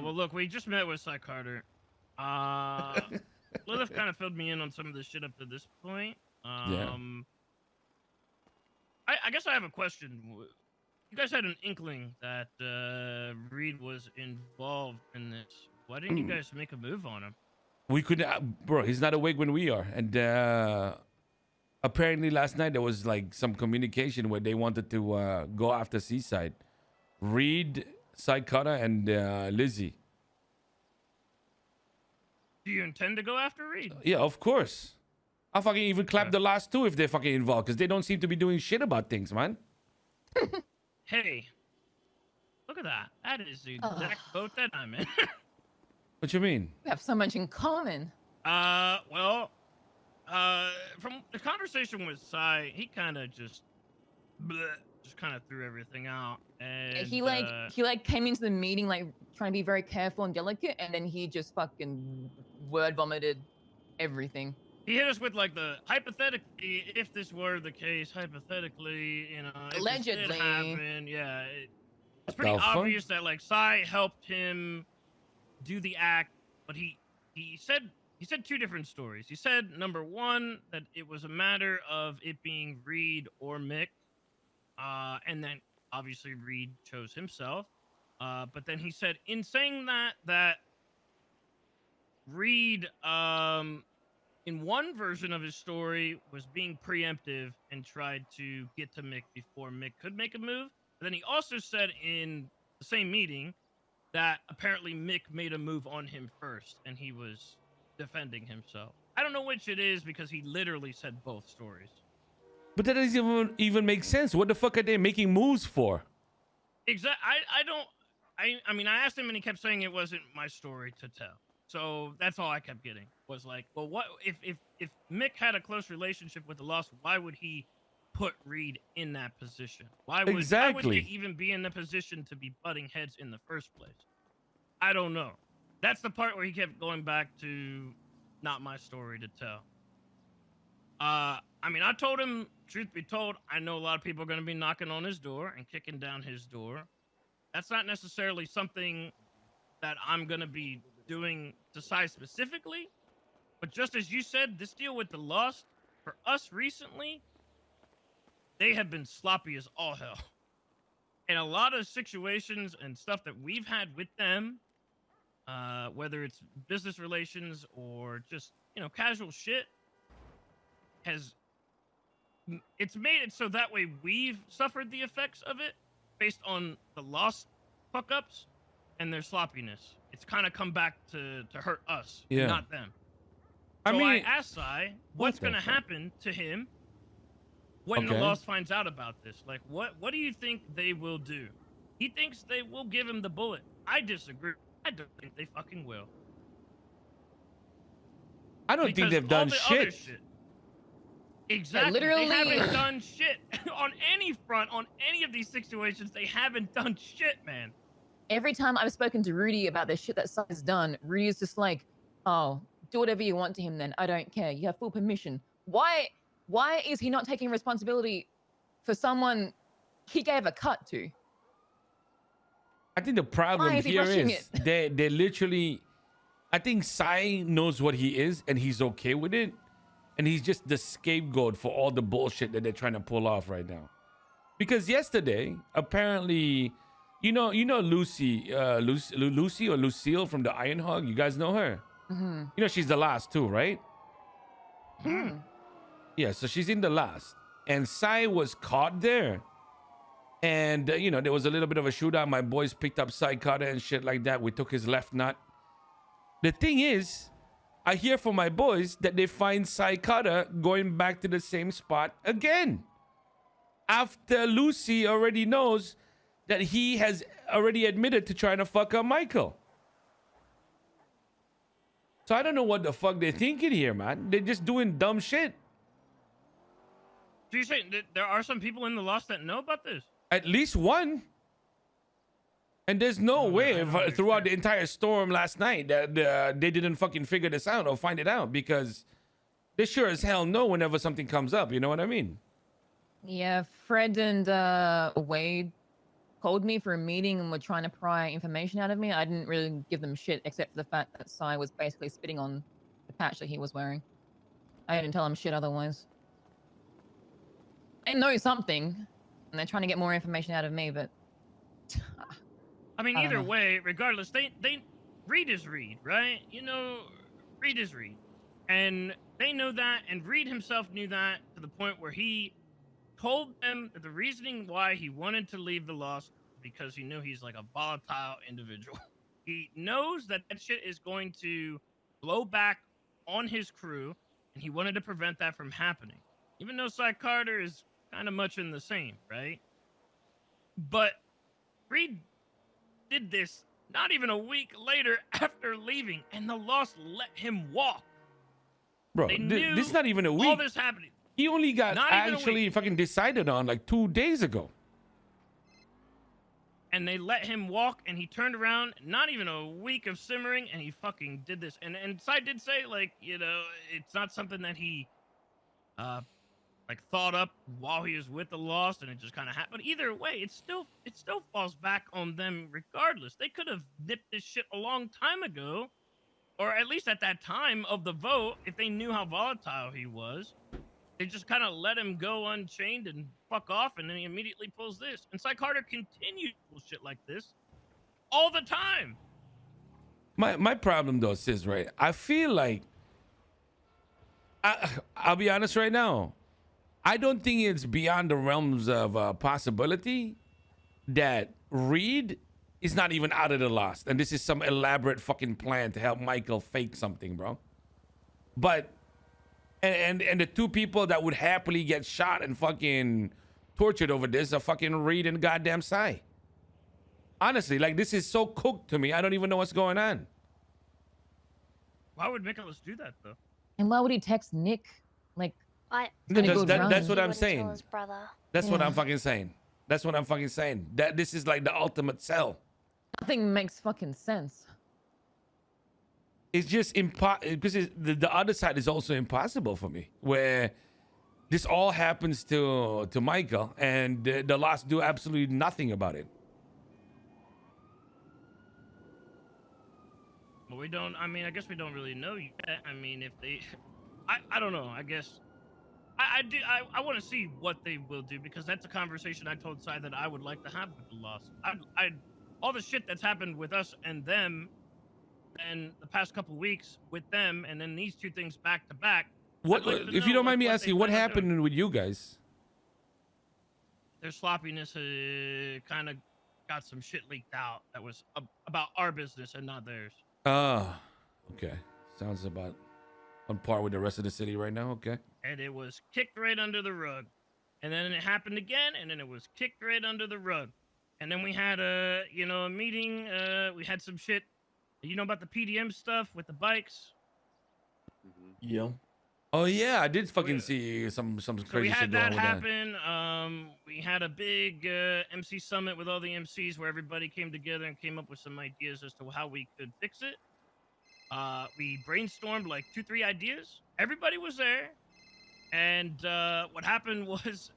Well, look, we just met with Cy Carter. Lilith kind of filled me in on some of this shit up to this point. Yeah. I guess I have a question. You guys had an inkling that Reed was involved in this. Why didn't you guys make a move on him? We couldn't, bro. He's not awake when we are, and apparently last night there was like some communication where they wanted to go after Seaside, Reed, Saikata, and Lizzie. Do you intend to go after Reed? Yeah, of course. I'll fucking even clap the last two if they're fucking involved, because they don't seem to be doing shit about things, man. Hey, look at that. That is the exact boat that I'm in. What you mean? We have so much in common. Well, from the conversation with Cy, he kind of just kind of threw everything out. And He came into the meeting like trying to be very careful and delicate, and then he just fucking word vomited everything. He hit us with like the hypothetically, if this were the case, hypothetically, you know, if allegedly, this did happen, yeah, it's pretty obvious that like Cy helped him do the act, but he said two different stories. He said number one that it was a matter of it being Reed or Mick, and then obviously Reed chose himself. But then he said in saying that Reed in one version of his story was being preemptive and tried to get to Mick before Mick could make a move. But then he also said in the same meeting that apparently Mick made a move on him first and he was defending himself. I don't know which it is because he literally said both stories. But that doesn't even make sense. What the fuck are they making moves for? Exactly. I mean, I asked him and he kept saying it wasn't my story to tell. So that's all I kept getting was like, well, what if Mick had a close relationship with the Lost? Why would he put Reed in that position? Why would they even be in the position to be butting heads in the first place? I don't know. That's the part where he kept going back to not my story to tell. I mean, I told him, truth be told, I know a lot of people are going to be knocking on his door and kicking down his door. That's not necessarily something that I'm going to be doing to Sai specifically, but just as you said, this deal with the Lost for us recently, they have been sloppy as all hell. And a lot of situations and stuff that we've had with them, whether it's business relations or just, you know, casual shit, it's made it so that way we've suffered the effects of it based on the Lost fuck ups and their sloppiness. It's kind of come back to hurt us, not them. So I asked Sai, what's going to happen to him when the Lost finds out about this? Like, what do you think they will do? He thinks they will give him the bullet. I disagree. I don't think they fucking will. I don't think they've done shit. Exactly. Literally, they haven't done shit on any front, on any of these situations. They haven't done shit, man. Every time I've spoken to Rudy about the shit that Sai's done, Rudy is just like, oh, do whatever you want to him then. I don't care. You have full permission. Why is he not taking responsibility for someone he gave a cut to? I think the problem here is they literally, I think Sai knows what he is and he's okay with it. And he's just the scapegoat for all the bullshit that they're trying to pull off right now. Because yesterday, apparently, you know Lucy or Lucille from the Iron Hog. You guys know her. Mm-hmm. You know she's the last too, right? Mm. Yeah, so she's in the last, and Sai was caught there. And you know there was a little bit of a shootout. My boys picked up Sai Carter and shit like that. We took his left nut. The thing is, I hear from my boys that they find Sai Carter going back to the same spot again. After Lucy already knows that he has already admitted to trying to fuck up Michael. So I don't know what the fuck they're thinking here, man. They're just doing dumb shit. So you're saying that there are some people in the Lost that know about this? At least one. And there's no way throughout the entire storm last night that they didn't fucking figure this out or find it out, because they sure as hell know whenever something comes up. You know what I mean? Yeah, Fred and Wade called me for a meeting and were trying to pry information out of me, I didn't really give them shit except for the fact that Sai was basically spitting on the patch that he was wearing. I didn't tell him shit otherwise. They know something, and they're trying to get more information out of me, but... I mean, I don't either know. way, regardless, they Reed is Reed, right? You know, Reed is Reed. And they know that, and Reed himself knew that to the point where he told them that the reasoning why he wanted to leave the Lost because he knew he's like a volatile individual. He knows that that shit is going to blow back on his crew, and he wanted to prevent that from happening. Even though Cy Carter is kind of much in the same, right? But Reed did this not even a week later after leaving, and the Lost let him walk. Bro, They knew this is not even a week. all this happening. He only got Not even a actually week. fucking decided on like 2 days ago. And they let him walk, and he turned around, not even a week of simmering, and he fucking did this. And Sai did say, like, you know, it's not something that he like thought up while he was with the Lost, and it just kind of happened. Either way, it still falls back on them regardless. They could have nipped this shit a long time ago, or at least at that time of the vote, if they knew how volatile he was. They just kind of let him go unchained and fuck off, and then he immediately pulls this. And Cy Carter continues to pull shit like this all the time. My problem though, Sis, right? I feel like I'll be honest right now. I don't think it's beyond the realms of possibility that Reed is not even out of the Lost, and this is some elaborate fucking plan to help Michael fake something, bro. But and the two people that would happily get shot and fucking tortured over this are fucking Reed and goddamn Sai. Honestly, like, this is so cooked to me. I don't even know what's going on. Why would Nicholas do that, though? And why would he text Nick? Like, That's what I'm Tell saying. his brother. That's what Yeah. I'm fucking saying. That's what I'm fucking saying. That this is like the ultimate sell. nothing makes fucking sense. It's just because the other side is also impossible for me, where this all happens to Michael, and the Lost do absolutely nothing about it. Well, we don't. I mean, I guess we don't really know yet. I mean, if they, I don't know. I guess I do. I want to see what they will do, because that's a conversation I told Sai that I would like to have with the Lost. I all the shit that's happened with us and them, and the past couple weeks with them, and then these two things back to back. What, I'd like to if you know, don't mind me what they asking, what plan on doing. happened with you guys? Their sloppiness kind of got some shit leaked out that was about our business and not theirs. Ah, okay. Sounds about on par with the rest of the city right now. Okay. And it was kicked right under the rug. And then it happened again, and then it was kicked right under the rug. And then we had a meeting. We had some shit. You know about the PDM stuff with the bikes? Yeah. Oh yeah, I did fucking see some So we crazy had shit going that on with that. happen. We had a big MC summit with all the MCs where everybody came together and came up with some ideas as to how we could fix it. We brainstormed like 2-3 ideas. Everybody was there. And what happened was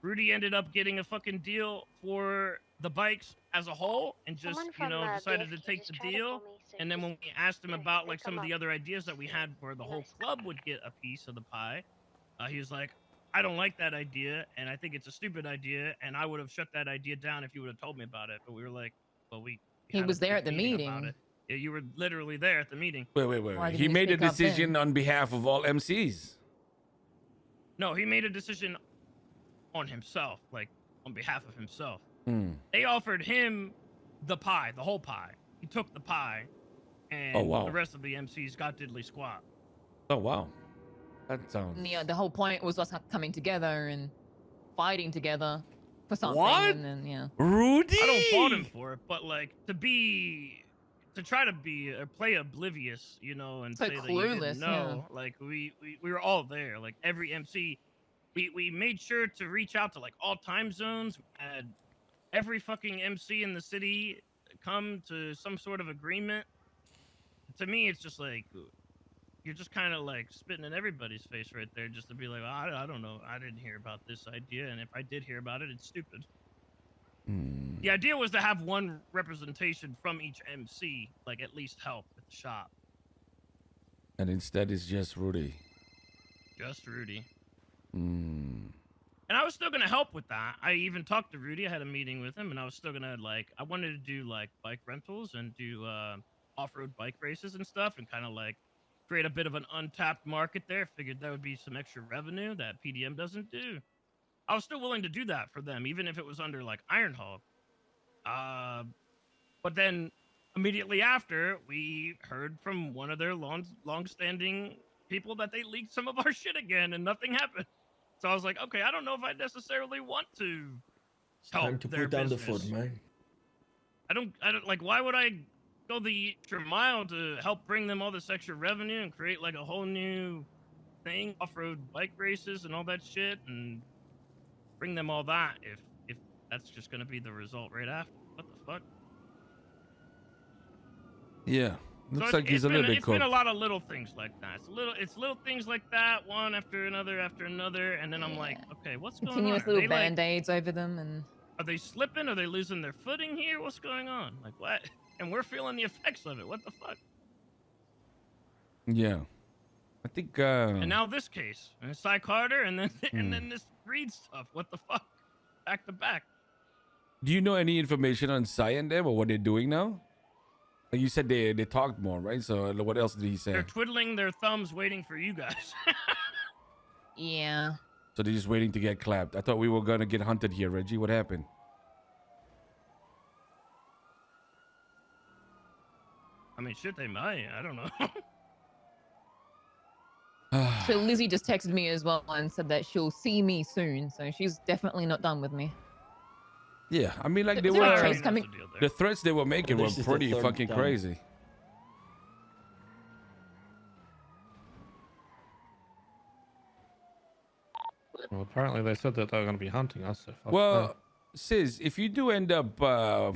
Rudy ended up getting a fucking deal for the bikes as a whole, and just, Someone from, decided to BFG take just the tried to deal. call me, so And then when just- we asked him here, about they like some come of the up. other ideas that we had where the whole Nice. club would get a piece of the pie, he was like, I don't like that idea, and I think it's a stupid idea, and I would have shut that idea down if you would have told me about it. But we were like, well, we He had a was there big at the about meeting. it. Yeah, you were literally there at the meeting. Wait. Why He didn't you made a speak up then? decision on behalf of all MCs. No, he made a decision on himself, like on behalf of himself. Hmm. They offered him the pie, the whole pie. He took the pie, and Oh, wow. the rest of the MCs got diddly squat. Oh wow, that sounds. And, the whole point was us coming together and fighting together for something. What? And then, yeah. Rudy. I don't fault him for it, but like to try to be or play oblivious, and So say that you clueless, didn't know. Like we were all there. Like every MC, we made sure to reach out to like all time zones. We had every fucking MC in the city come to some sort of agreement. To me, it's just like you're just kind of like spitting in everybody's face right there, just to be like, I don't know, I didn't hear about this idea, and if I did hear about it, it's stupid. The idea was to have one representation from each MC, like at least help at the shop. And instead, it's just Rudy. Just Rudy. And I was still gonna help with that. I even talked to Rudy. I had a meeting with him, and I was still gonna I wanted to do like bike rentals and do off-road bike races and stuff, and kind of like create a bit of an untapped market there. Figured there would be some extra revenue that PDM doesn't do. I was still willing to do that for them, even if it was under like Iron Hog. But then immediately after, we heard from one of their long-standing people that they leaked some of our shit again, and nothing happened. So I was like, okay, I don't know if I necessarily want to help Time to their put down the business. foot, man. I don't like. Why would I go the extra mile to help bring them all this extra revenue and create like a whole new thing, off-road bike races and all that shit, and bring them all that if that's just gonna be the result right after? What the fuck? Yeah. Looks So like he's a little bit It's cooked. been a lot of little things like that. It's little things like that, one after another, and then I'm like, okay, what's going on? Continuous Are little they, like, band-aids over them, and are they slipping? Are they losing their footing here? What's going on? Like, what? And we're feeling the effects of it. What the fuck? Yeah. I think And now this case, and Cy Carter, and then this Reed stuff. What the fuck? Back to back. do you know any information on Cy and them or what they're doing now? Like you said they talked more, right? So what else did he say? They're twiddling their thumbs, waiting for you guys. yeah. So they're just waiting to get clapped. I thought we were gonna get hunted here, Reggie. What happened? I mean, shit, they might. I don't know. So Lizzie just texted me as well and said that she'll see me soon. So she's definitely not done with me. Yeah, I mean, like Is they there a were. trace coming? The threats they were making were This is the pretty third fucking time. crazy. Well, apparently they said that they were going to be hunting us. So fuck Well, that. Sis, if you do end up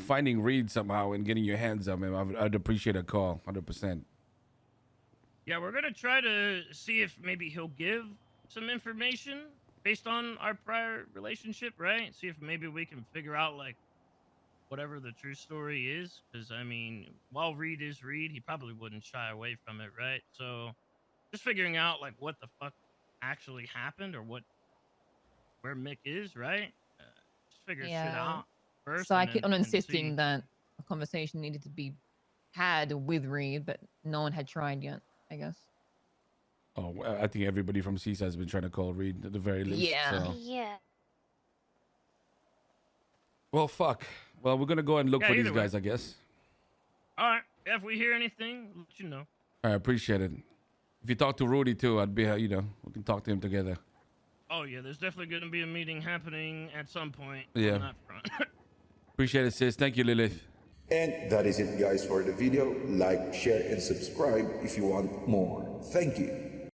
finding Reed somehow and getting your hands on him, I'd appreciate a call, 100%. Yeah, we're gonna try to see if maybe he'll give some information based on our prior relationship, right? See if maybe we can figure out like whatever the true story is. Because I mean, while Reed is Reed, he probably wouldn't shy away from it, right? So just figuring out like what the fuck actually happened or where Mick is, right? Just figure shit Yeah. out first. So I and kept then- on and insisting see. that a conversation needed to be had with Reed, but no one had tried yet, I guess. Oh, I think everybody from Seaside has been trying to call Reed at the very least. Yeah. So. Yeah. Well, fuck. Well, we're gonna go and look Yeah, for these either way. guys, I guess. All right. Yeah, if we hear anything, we'll let you know. I appreciate it. If you talk to Rudy too, I'd be, we can talk to him together. Oh yeah, there's definitely going to be a meeting happening at some point. Yeah. On that front. Appreciate it, sis. Thank you, Lilith. And that is it, guys, for the video. Like, share, and subscribe if you want more. Thank you.